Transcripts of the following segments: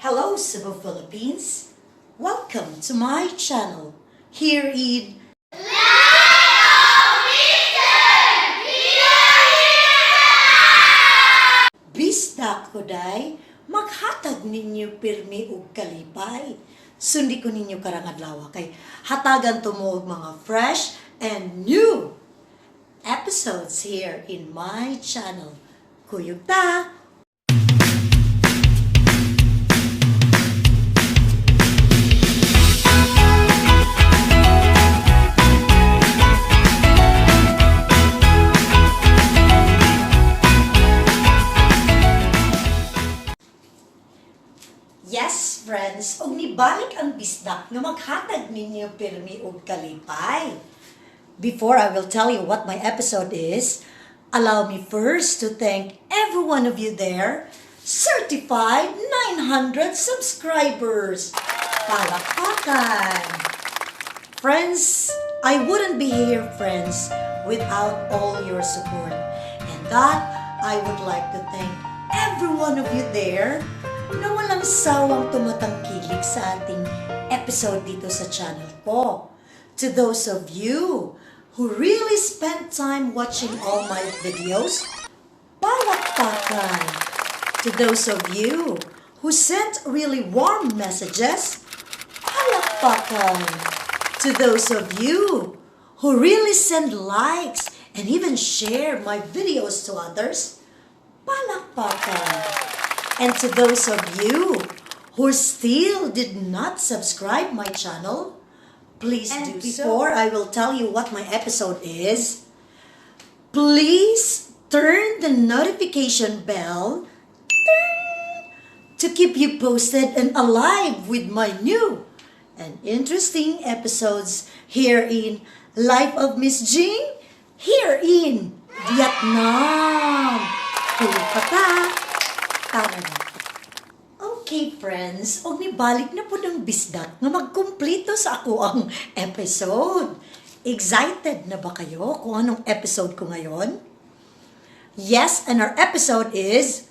Hello Cebu, Philippines! Welcome to my channel here in Bisdak Koday, maghatag ninyo pirmi ug kalipay. Sundi ko ninyo karang adlaw kay hatagan tumo og mga fresh and new episodes here in my channel. Kuyog ta! Yes, friends, og nibalik ang bisdak nga maghatag ninyo pirmi og kalipay. Before I will tell you what my episode is, allow me first to thank every one of you there, certified 900 subscribers. Palakpakan! Friends, I wouldn't be here, friends, without all your support. And that, I would like to thank every one of you there na walang sawang tumatangkilik sa ating episode dito sa channel ko. To those of you who really spent time watching all my videos, palakpakan! To those of you who sent really warm messages, palakpakan! To those of you who really send likes and even share my videos to others, palakpakan! And to those of you who still did not subscribe my channel, please do so. Before I will tell you what my episode is, please turn the notification bell to keep you posted and alive with my new and interesting episodes here in Life of Miss Jing, here in Vietnam. Kulipata! Okay, friends, og nibalik na po ng bisdak nga magkumpleto sa ako ang episode. Excited na ba kayo kung anong episode ko ngayon? Yes, and our episode is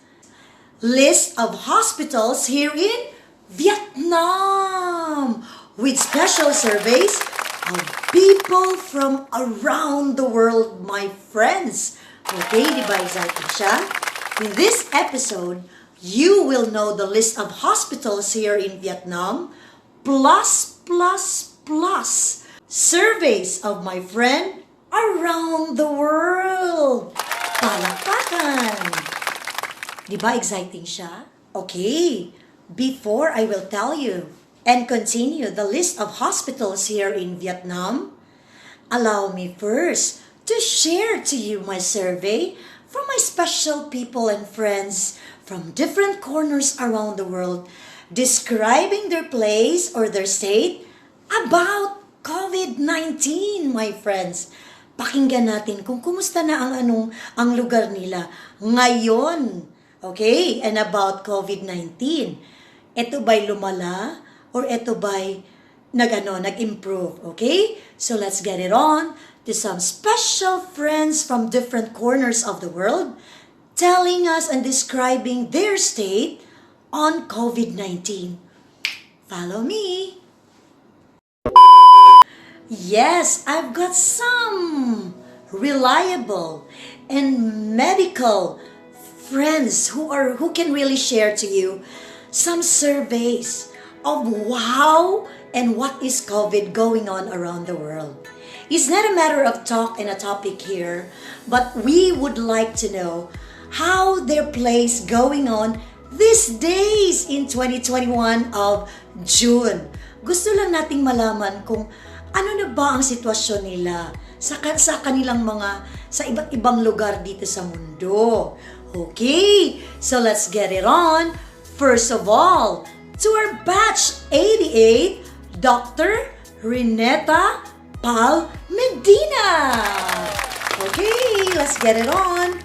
List of Hospitals here in Vietnam with special surveys of people from around the world, my friends. Okay, di ba excited siya? In this episode, you will know the list of hospitals here in Vietnam, plus surveys of my friend around the world. Palakpakan! Di ba exciting siya? Okay, before I will tell you and continue the list of hospitals here in Vietnam, allow me first to share to you my survey from my special people and friends from different corners around the world, describing their place or their state about COVID-19, my friends. Pakinggan natin kung kumusta na ang lugar nila ngayon. Okay? And about COVID-19. Ito ba'y lumala or ito ba'y nag-improve? Okay? So let's get it on to some special friends from different corners of the world telling us and describing their state on COVID-19. Follow me. Yes, I've got some reliable and medical friends who can really share to you some surveys of how and what is COVID going on around the world. It's not a matter of talk and a topic here, but we would like to know how their place going on these days in 2021 of June. Gusto lang nating malaman kung ano na ba ang sitwasyon nila sa kanilang sa iba't ibang lugar dito sa mundo. Okay, so let's get it on. First of all, to our batch 88, Dr. Reneta Pal Medina. Okay, let's get it on.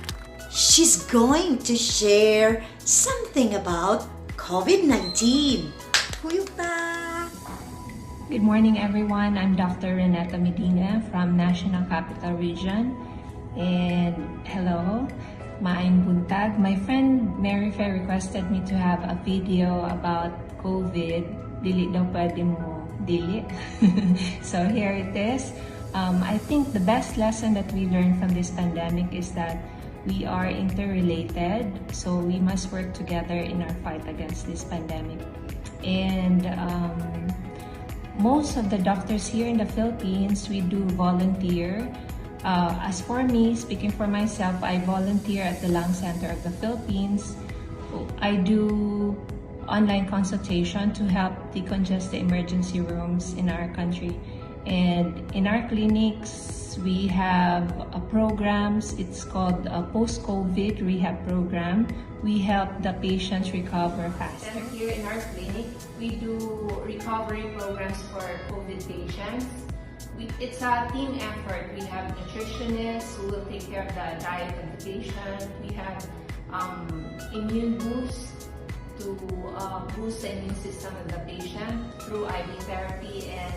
She's going to share something about COVID-19. Good morning, everyone. I'm Dr. Reneta Medina from National Capital Region. And hello. Maayong buntag. My friend Mary Fair requested me to have a video about COVID. Dili daw pwede mo dili. So here it is. I think the best lesson that we learned from this pandemic is that we are interrelated. So we must work together in our fight against this pandemic. And most of the doctors here in the Philippines, we do volunteer. As for me, speaking for myself, I volunteer at the Lung Center of the Philippines. I do online consultation to help decongest the emergency rooms in our country. And in our clinics, we have programs. It's called a post-COVID rehab program. We help the patients recover faster. And here in our clinic, we do recovery programs for COVID patients. It's a team effort. We have nutritionists who will take care of the diet of the patient. We have immune boost to boost the immune system of the patient through IV therapy and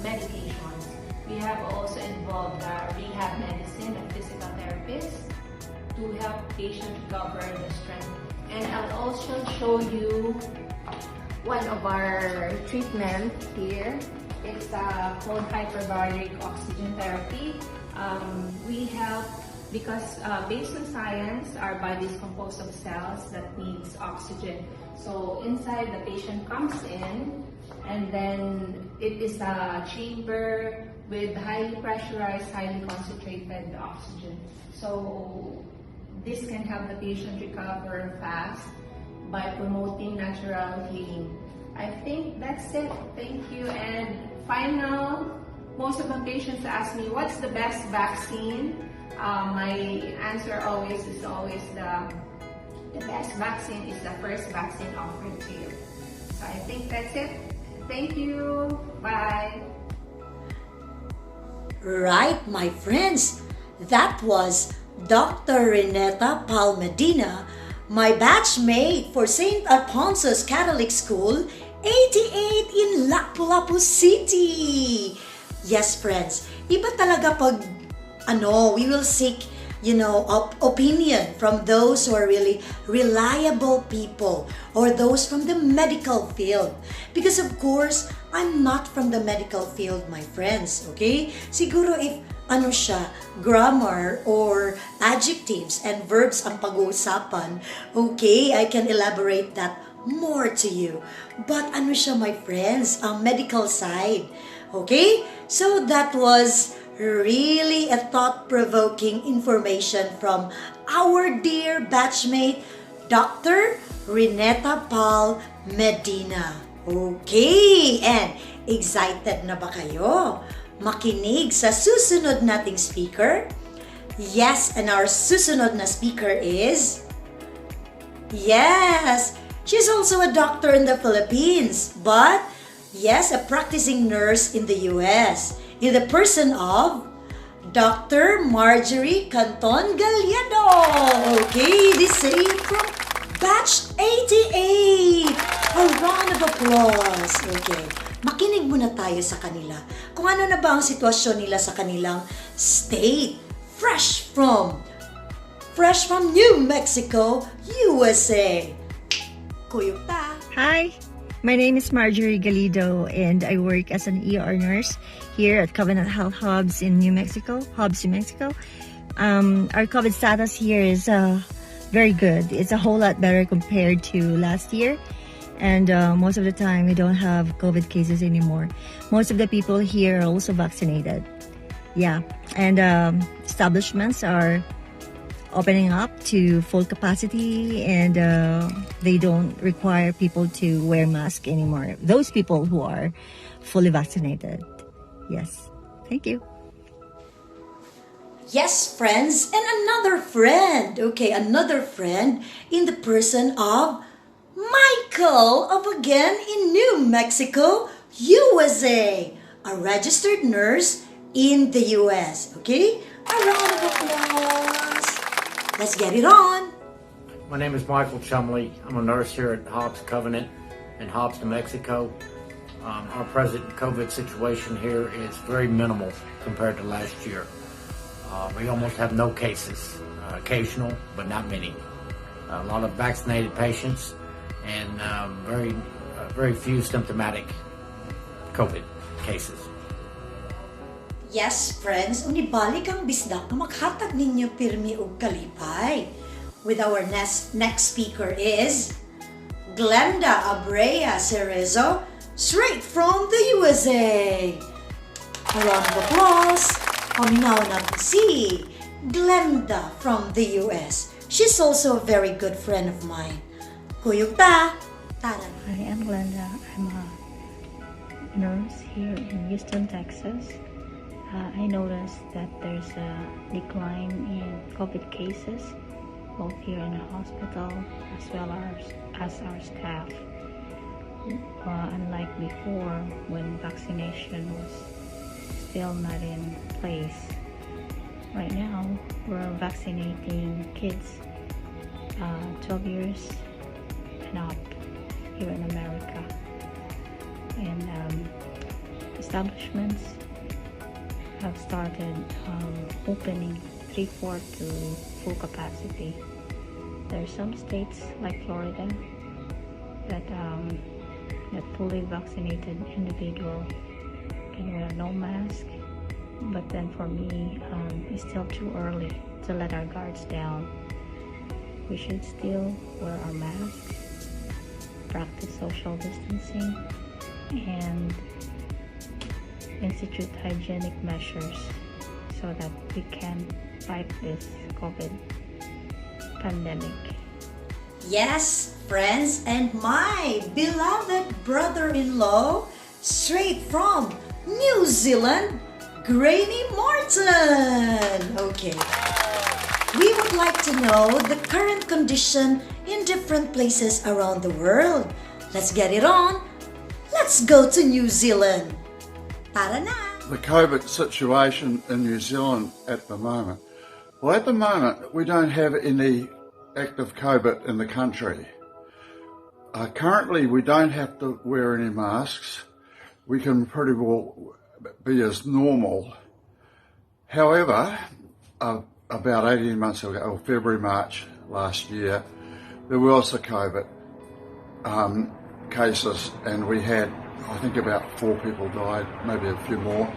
medications. We have also involved rehab medicine and physical therapists to help patients recover the strength. And I'll also show you one of our treatments here. It's called hyperbaric oxygen therapy. We help because based on science, our body is composed of cells that needs oxygen. So inside the patient comes in, and then it is a chamber with highly pressurized, highly concentrated oxygen. So this can help the patient recover fast by promoting natural healing. I think that's it. Thank you. And final, most of the patients ask me, what's the best vaccine? My answer is always the best vaccine is the first vaccine offered to you. So I think that's it. Thank you. Bye. Right, my friends. That was Dr. Reneta Palmedina, my batchmate for St. Alfonso's Catholic School, 88 in Lapu-Lapu City. Yes, friends, iba talaga pag we will seek, opinion from those who are really reliable people or those from the medical field. Because of course, I'm not from the medical field, my friends, okay? Siguro if grammar or adjectives and verbs ang pag-uusapan, okay, I can elaborate that more to you. But my friends, ang medical side, okay? So that was really a thought-provoking information from our dear batchmate, Dr. Reneta Pal Medina. Okay, and excited na ba kayo makinig sa susunod nating speaker? Yes, and our susunod na speaker is... Yes, she's also a doctor in the Philippines, but yes, a practicing nurse in the US, in the person of Dr. Marjorie Canton Gallardo. Okay, this is from Batch 88. A round of applause. Okay, makinig muna tayo sa kanila. Kung ano na ba ang sitwasyon nila sa kanilang state. Fresh from New Mexico, USA. Kuyukta. Hi, my name is Marjorie Galido and I work as an ER nurse here at Covenant Health Hubs in New Mexico. Our COVID status here is very good. It's a whole lot better compared to last year. And most of the time, we don't have COVID cases anymore. Most of the people here are also vaccinated. Yeah, and establishments are opening up to full capacity, and they don't require people to wear masks anymore. Those people who are fully vaccinated. Yes, thank you. Yes, friends, and another friend. Okay, another friend in the person of Michael of again in New Mexico, USA, a registered nurse in the US. Okay, a round of applause. Let's get it on. My name is Michael Chumley. I'm a nurse here at Hobbs Covenant in Hobbs, New Mexico. Our present COVID situation here is very minimal compared to last year. We almost have no cases. occasional, but not many. A lot of vaccinated patients and very few symptomatic COVID cases. Yes, friends, unibalik ang bisdak na maghatag ninyo pirmi ug kalipay. With our next speaker is Glenda Abrea Cerezo, straight from the USA. A round of applause. Paminaw natin si Glenda from the US. She's also a very good friend of mine. Kuyog ta! Taran. Hi, I'm Glenda. I'm a nurse here in Houston, Texas. I noticed that there's a decline in COVID cases, both here in the hospital as well as our staff. Unlike before, when vaccination was still not in place. Right now, we're vaccinating kids 12 years and up here in America. And establishments have started opening 3/4 to full capacity. There are some states like Florida that fully vaccinated individual can wear no mask, but then for me, it's still too early to let our guards down. We should still wear our masks, practice social distancing, and institute hygienic measures so that we can fight this COVID pandemic. Yes, friends, and my beloved brother-in-law, straight from New Zealand, Granny Martin. Okay. We would like to know the current condition in different places around the world. Let's get it on. Let's go to New Zealand. Tara na! The COVID situation in New Zealand at the moment. Well, at the moment, we don't have any active COVID in the country. Currently, we don't have to wear any masks. We can pretty well be as normal. However, about 18 months ago, or February, March last year, there was a COVID cases, and we had, I think, about 4 people died, maybe a few more.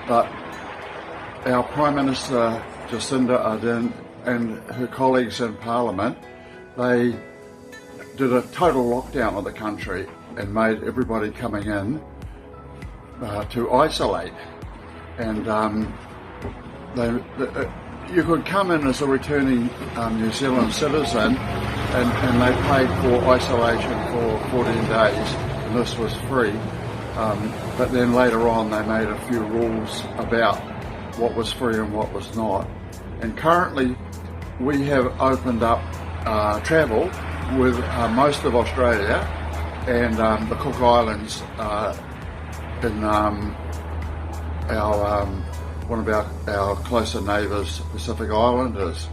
But our Prime Minister, Jacinda Ardern, and her colleagues in Parliament, they did a total lockdown of the country and made everybody coming in to isolate. And you could come in as a returning New Zealand citizen, and they paid for isolation for 14 days, and this was free. But then later on they made a few rules about what was free and what was not. And currently we have opened up travel with most of Australia and the Cook Islands in one of our closer neighbours, Pacific Islanders.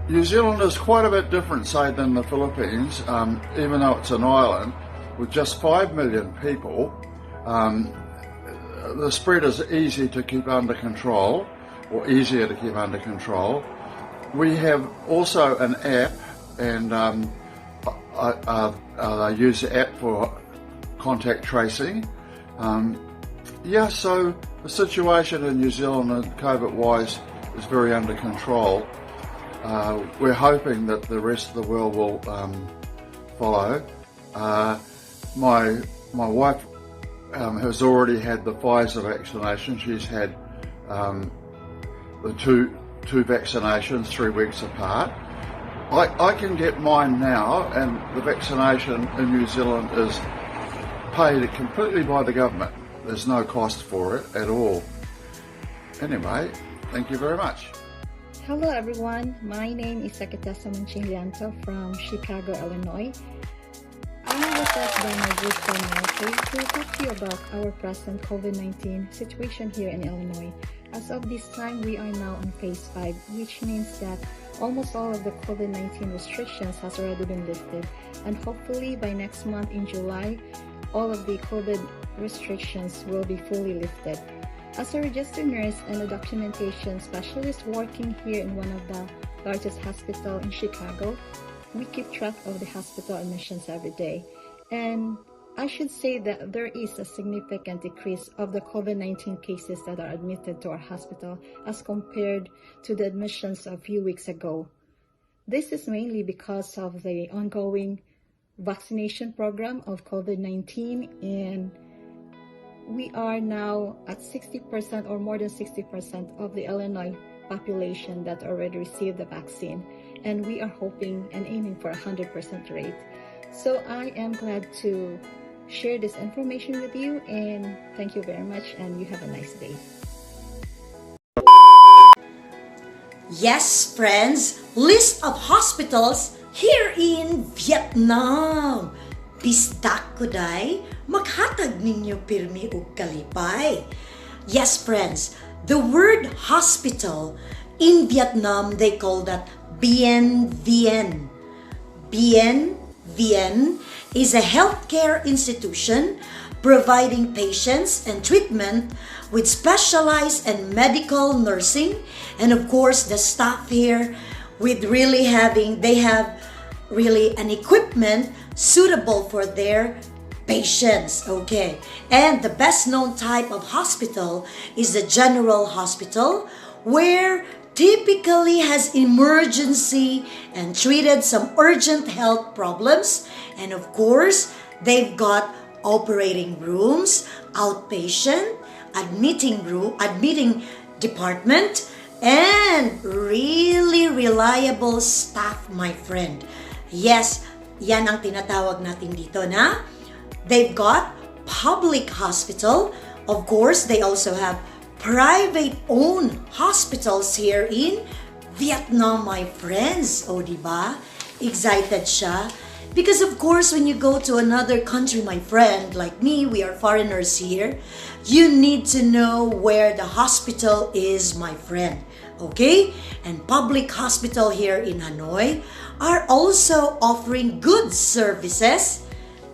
New Zealand is quite a bit different, say, than the Philippines, even though it's an island with just 5 million people. The spread is easy to keep under control, or easier to keep under control. We have also an app, and I use the app for contact tracing. So the situation in New Zealand and COVID-wise is very under control. We're hoping that the rest of the world will follow. My wife has already had the Pfizer vaccination. She's had the two vaccinations 3 weeks apart. I can get mine now, and the vaccination in New Zealand is paid completely by the government. There's no cost for it at all. Anyway, thank you very much. Hello everyone, my name is Sakitasa Manchilianto from Chicago, Illinois. I was asked by my good friend Michael to talk to you about our present COVID-19 situation here in Illinois. As of this time, we are now on phase 5, which means that almost all of the COVID-19 restrictions has already been lifted, and hopefully by next month in July, all of the COVID restrictions will be fully lifted. As a registered nurse and a documentation specialist working here in one of the largest hospitals in Chicago, we keep track of the hospital admissions every day. And I should say that there is a significant decrease of the COVID-19 cases that are admitted to our hospital as compared to the admissions a few weeks ago. This is mainly because of the ongoing vaccination program of COVID-19, and we are now at 60% or more than 60% of the Illinois population that already received the vaccine, and we are hoping and aiming for a 100% rate. So I am glad to share this information with you, and thank you very much, and you have a nice day. Yes, friends, list of hospitals here in Vietnam. Bisdak ko day, maghatag ninyo pirmi ug kalipay. Yes, friends, the word hospital in Vietnam, they call that VIEN. VIEN is a healthcare institution providing patients and treatment with specialized and medical nursing, and of course the staff here with they have really an equipment suitable for their patients. Okay, and the best known type of hospital is the general hospital, where typically has emergency and treated some urgent health problems, and of course they've got operating rooms, outpatient, admitting department, and really reliable staff, my friend. Yes, yan ang tinatawag natin dito na they've got public hospital. Of course, they also have private-owned hospitals here in Vietnam, my friends. O, diba? Excited siya. Because of course, when you go to another country, my friend, like me, we are foreigners here, you need to know where the hospital is, my friend. Okay? And public hospital here in Hanoi are also offering good services.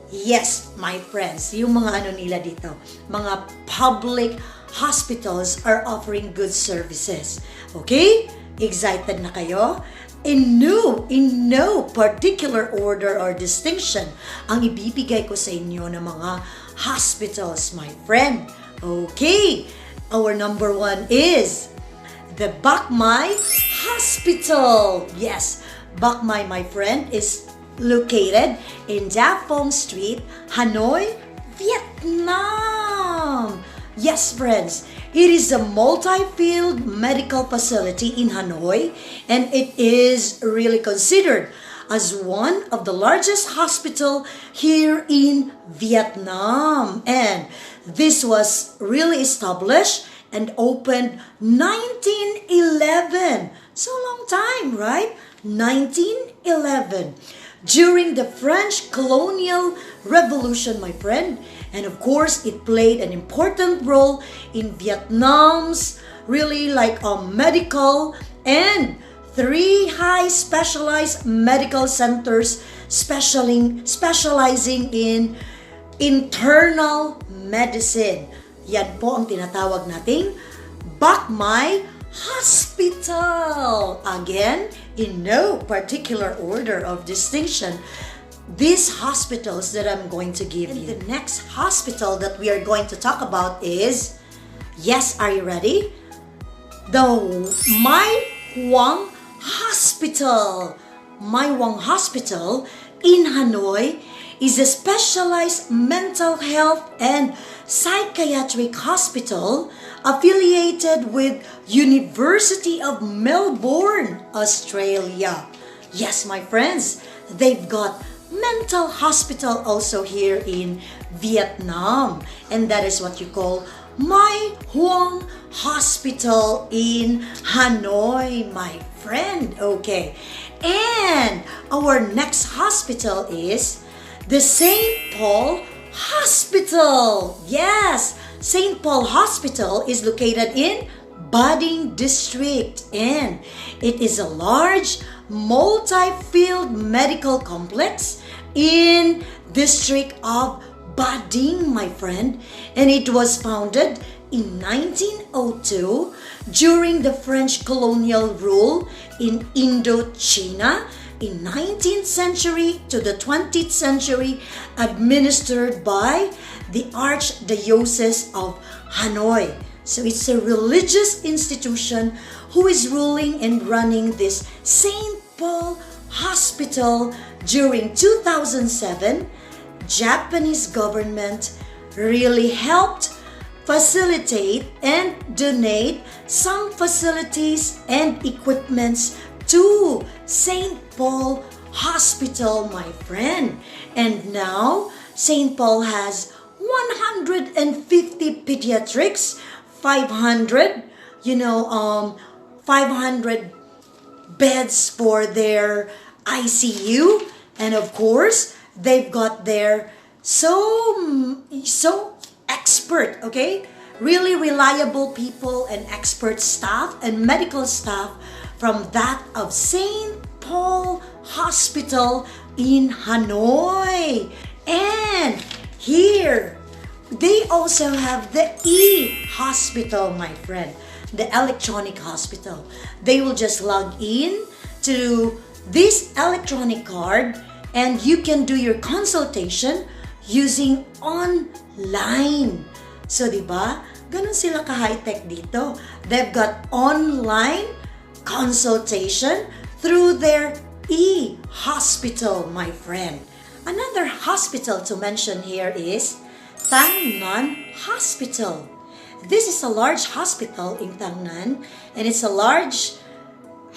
Yes, my friends, yung mga ano nila dito, mga public hospitals are offering good services. Okay? Excited na kayo? In no particular order or distinction ang ibibigay ko sa inyo ng mga hospitals, my friend. Okay, our number one is the Bach Mai Hospital. Yes, Bach Mai, my friend, is located in Da Phong Street, Hanoi, Vietnam. Yes, friends, it is a multi-field medical facility in Hanoi, and it is really considered as one of the largest hospital here in Vietnam. And this was really established and opened 1911. So long time, right? 1911. During the French colonial revolution, my friend. And of course, it played an important role in Vietnam's really medical and 3 high specialized medical centers specializing in internal medicine. Yan po ang tinatawag nating Bach Mai Hospital. Again, in no particular order of distinction, these hospitals that I'm going to give you. The next hospital that we are going to talk about is, yes, are you ready? The My HUONG Hospital. My HUONG Hospital in Hanoi is a specialized mental health and psychiatric hospital affiliated with University of Melbourne, Australia. Yes, my friends, they've got mental hospital also here in Vietnam, and that is what you call My HUONG Hospital in Hanoi, my friend. Okay, and our next hospital is the St. Paul Hospital. Yes, St. Paul Hospital is located in Ba Dinh District, and it is a large multi-field medical complex in district of Ba Dinh, my friend, and it was founded in 1902 during the French colonial rule in Indochina in 19th century to the 20th century, administered by the Archdiocese of HANOI. So it's a religious institution who is ruling and running this St. Paul Hospital. During 2007, Japanese government really helped facilitate and donate some facilities and equipments to St. Paul Hospital, my friend. And now, St. Paul has 150 pediatrics, 500 beds for their ICU, and of course, they've got their so expert, okay? Really reliable people and expert staff and medical staff from that of St. Paul Hospital in Hanoi. And here, they also have the e-hospital, my friend, the electronic hospital. They will just log in to this electronic card and you can do your consultation using online. So, diba? Ganun sila ka-high-tech dito. They've got online consultation through their e-hospital, my friend. Another hospital to mention here is NHAN Hospital. This is a large hospital in NHAN, and it's a large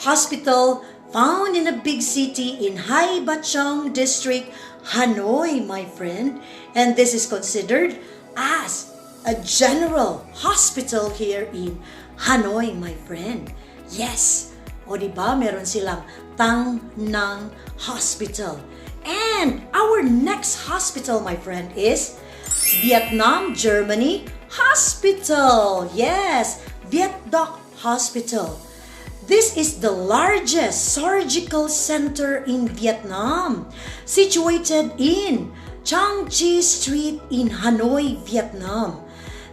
hospital found in a big city in Hai Bachong District, Hanoi, my friend. And this is considered as a general hospital here in Hanoi, my friend. Yes. O diba, meron silang NHAN Hospital. And our next hospital, my friend, is Vietnam, Germany Hospital. Yes, VietDoc Hospital. This is the largest surgical center in Vietnam, situated in Trang Chi Street in Hanoi, Vietnam.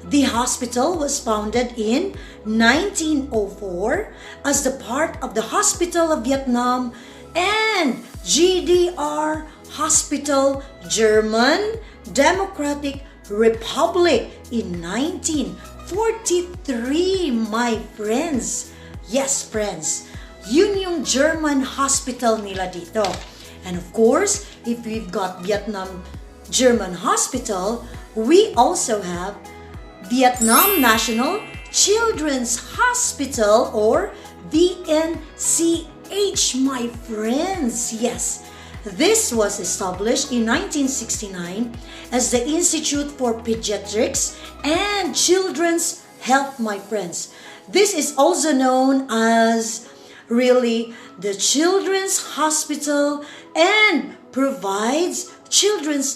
The hospital was founded in 1904 as the part of the Hospital of Vietnam and GDR Hospital, German Democratic Republic in 1943, my friends. Yes, friends. Yun yung German hospital nila dito. And of course, if we've got Vietnam German Hospital, we also have Vietnam National Children's Hospital or VNCH, my friends. Yes, this was established in 1969 as the Institute for Pediatrics and Children's Health, my friends. This is also known as really the Children's Hospital and provides children's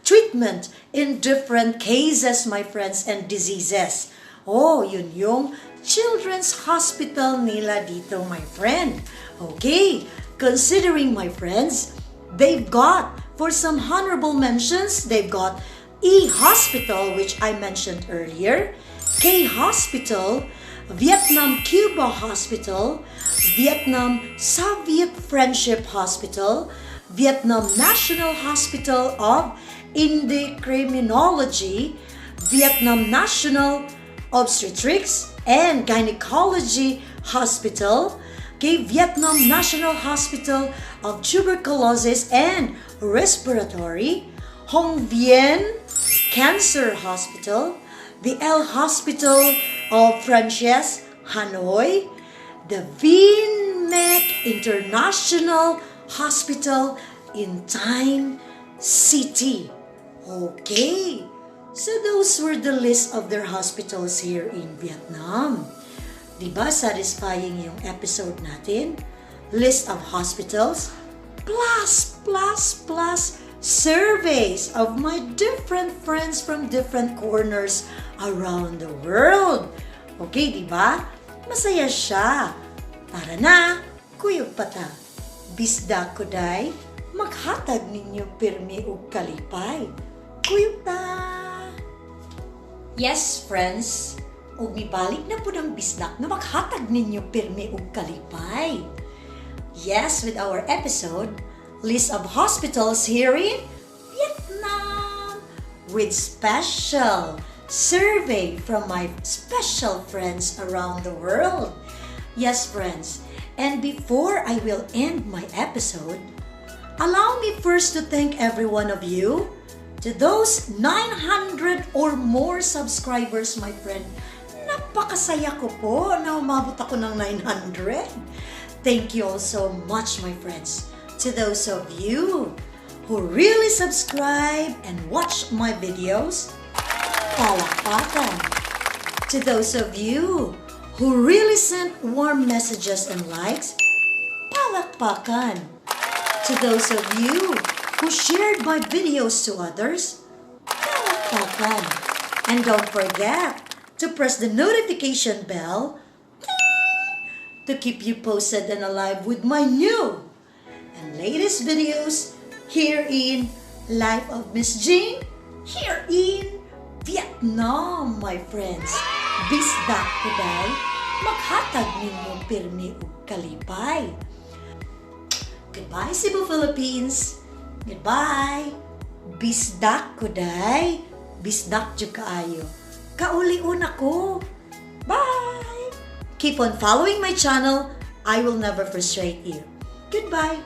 treatment in different cases, my friends, and diseases. Oh, yun yung Children's Hospital nila dito, my friend. Okay, considering, my friends, they've got, for some honorable mentions, they've got E-Hospital, which I mentioned earlier, K-Hospital, Vietnam CUBA Hospital, Vietnam Soviet Friendship Hospital, Vietnam National Hospital of Endocrinology, Vietnam National Obstetrics and Gynecology Hospital, Vietnam National Hospital of Tuberculosis and Respiratory, VIEN Cancer Hospital, the L Hospital of FRANCIAS, Hanoi, the VNMEC International Hospital in Time City. Okay, so those were the list of their hospitals here in Vietnam. Diba satisfying yung episode natin? List of hospitals plus surveys of my different friends from different corners around the world. Okay, diba? Masaya siya. Tara na, kuyog pata. Bisda ko day, maghatag ninyo pirmi ug kalipay. Kuyog ta! Yes, friends, ug mibalik na po ng bisdak na maghatag ninyo pirmi ug kalipay. Yes, with our episode, List of Hospitals here in Vietnam, with special survey from my special friends around the world. Yes, friends, and before I will end my episode, allow me first to thank every one of you, to those 900 or more subscribers, my friend. Napakasaya ko po na umabot ako ng 900. Thank you all so much, my friends. To those of you who really subscribe and watch my videos, palakpakan. To those of you who really sent warm messages and likes, palakpakan. To those of you who shared my videos to others, palakpakan. And don't forget to press the notification bell to keep you posted and alive with my new and latest videos here in Life of Miss Jing, here in Vietnam, my friends. Bisdak today, maghatag ninyo pirmi ug kalipay. Goodbye, Cebu, Philippines. Goodbye. Bisdak ko day. Bisdak jud kaayo. Kauliun ako. Bye. Keep on following my channel. I will never frustrate you. Goodbye.